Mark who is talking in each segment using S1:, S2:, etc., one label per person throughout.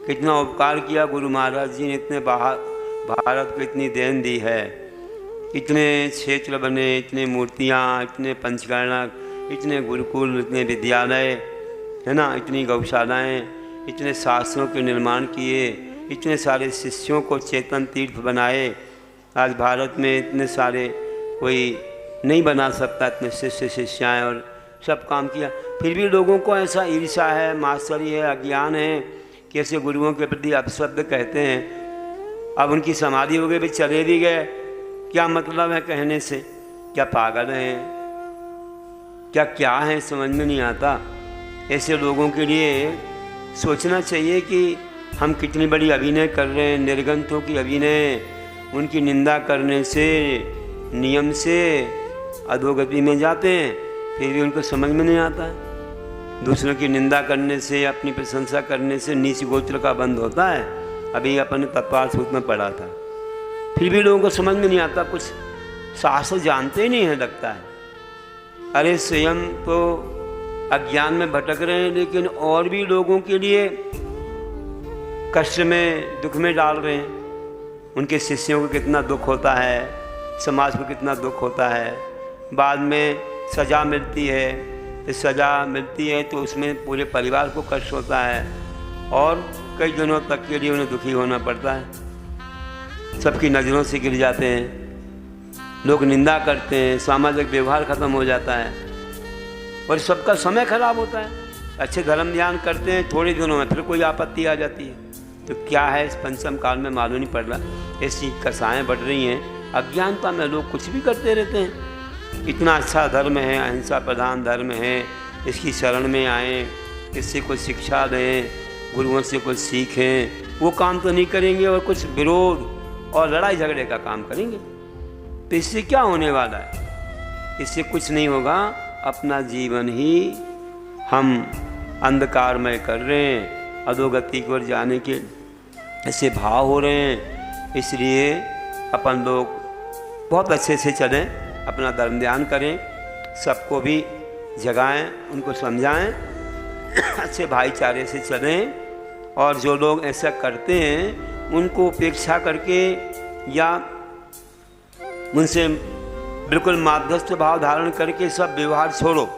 S1: कितना उपकार किया गुरु महाराज जी ने, इतने भारत को इतनी देन दी है, इतने क्षेत्र बने, इतने मूर्तियाँ, इतने पंचकर्णक, इतने गुरुकुल, इतने विद्यालय, है ना, इतनी गौशालाएँ, इतने शास्त्रों के निर्माण किए, इतने सारे शिष्यों को चेतन तीर्थ बनाए। आज भारत में इतने सारे कोई नहीं बना सकता, इतने शिष्य शिष्याएँ और सब काम किया, फिर भी लोगों को ऐसा ईर्ष्या है, मात्सर्य है, अज्ञान है कि ऐसे गुरुओं के प्रति अपशब्द कहते हैं। अब उनकी समाधि हो गई, भी चले भी गए, क्या मतलब है कहने से? क्या पागल हैं, क्या है, समझ में नहीं आता। ऐसे लोगों के लिए सोचना चाहिए कि हम कितनी बड़ी अभिनय कर रहे हैं, निर्गंथों की अभिनय, उनकी निंदा करने से नियम से अधोगति में जाते हैं, फिर भी उनको समझ में नहीं आता है। दूसरों की निंदा करने से, अपनी प्रशंसा करने से नीच गोत्र का बंद होता है। अभी अपन तत्वार सूत्र में पढ़ा था, फिर भी लोगों को समझ में नहीं आता, कुछ शास्त्र जानते ही नहीं है लगता है। अरे स्वयं तो अज्ञान में भटक रहे हैं, लेकिन और भी लोगों के लिए कष्ट में, दुख में डाल रहे हैं। उनके शिष्यों को कितना दुख होता है, समाज को कितना दुख होता है। बाद में सज़ा मिलती है, तो सज़ा मिलती है तो उसमें पूरे परिवार को कष्ट होता है और कई दिनों तक के लिए उन्हें दुखी होना पड़ता है। सबकी नज़रों से गिर जाते हैं, लोग निंदा करते हैं, सामाजिक व्यवहार ख़त्म हो जाता है और सबका समय खराब होता है। अच्छे धर्म ध्यान करते हैं, थोड़े दिनों में फिर कोई आपत्ति आ जाती है। तो क्या है इस पंचम काल में मालूम नहीं पड़ रहा। ऐसी कसाएँ बढ़ रही हैं, अज्ञानता में लोग कुछ भी करते रहते हैं। इतना अच्छा धर्म है, अहिंसा प्रधान धर्म है, इसकी शरण में आएँ, इससे कुछ शिक्षा दें, गुरुओं से कुछ सीखें, वो काम तो नहीं करेंगे और कुछ विरोध और लड़ाई झगड़े का काम करेंगे। तो इससे क्या होने वाला है? इससे कुछ नहीं होगा। अपना जीवन ही हम अंधकारमय कर रहे हैं, अधोगति की ओर जाने के ऐसे भाव हो रहे हैं। इसलिए अपन लोग बहुत अच्छे से चलें, अपना धर्म ध्यान करें, सबको भी जगाएं, उनको समझाएं, अच्छे भाईचारे से चलें। और जो लोग ऐसा करते हैं उनको उपेक्षा करके या उनसे बिल्कुल माध्यस्थ भाव धारण करके सब व्यवहार छोड़ो,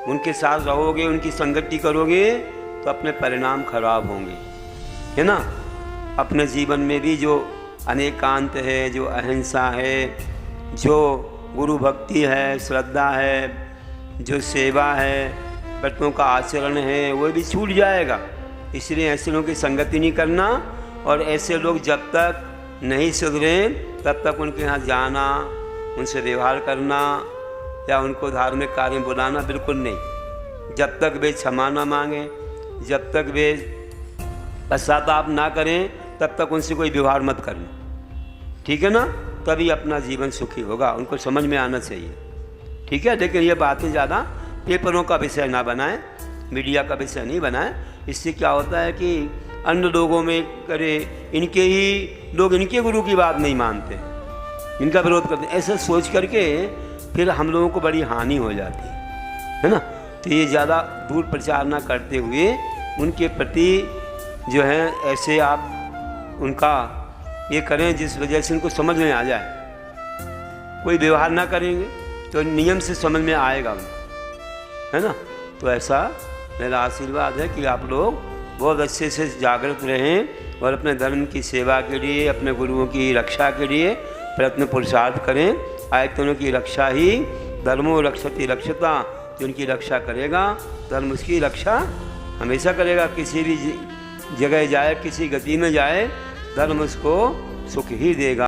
S1: उनके साथ रहोगे, उनकी संगति करोगे तो अपने परिणाम खराब होंगे, है ना। अपने जीवन में भी जो अनेकांत है, जो अहिंसा है, जो गुरु भक्ति है, श्रद्धा है, जो सेवा है, व्रतों का आचरण है, वो भी छूट जाएगा। इसलिए ऐसे लोगों की संगति नहीं करना। और ऐसे लोग जब तक नहीं सुधरें तब तक उनके यहाँ जाना, उनसे व्यवहार करना या उनको धार्मिक कार्य में बुलाना बिल्कुल नहीं। जब तक वे क्षमा न मांगें, जब तक वे पश्चाताप ना करें, तब तक उनसे कोई व्यवहार मत करना, ठीक है ना। तभी अपना जीवन सुखी होगा, उनको समझ में आना चाहिए, ठीक है। लेकिन ये बातें ज़्यादा पेपरों का विषय ना बनाएं, मीडिया का विषय नहीं बनाएं। इससे क्या होता है कि अन्य लोगों में करे, इनके ही लोग इनके गुरु की बात नहीं मानते, इनका विरोध करते, ऐसा सोच करके फिर हम लोगों को बड़ी हानि हो जाती है ना। तो ये ज़्यादा दूर प्रचार ना करते हुए उनके प्रति जो है ऐसे आप उनका ये करें जिस वजह से उनको समझ में आ जाए। कोई व्यवहार ना करेंगे तो नियम से समझ में आएगा उनको, है ना। तो ऐसा मेरा आशीर्वाद है कि आप लोग बहुत अच्छे से जागृत रहें और अपने धर्म की सेवा के लिए, अपने गुरुओं की रक्षा के लिए प्रयत्न पुरुषार्थ करें। आयतनों की रक्षा ही धर्मो रक्षति रक्षता, जो उनकी रक्षा करेगा धर्म उसकी रक्षा हमेशा करेगा। किसी भी जगह जाए, किसी गति में जाए, धर्म उसको सुख ही देगा।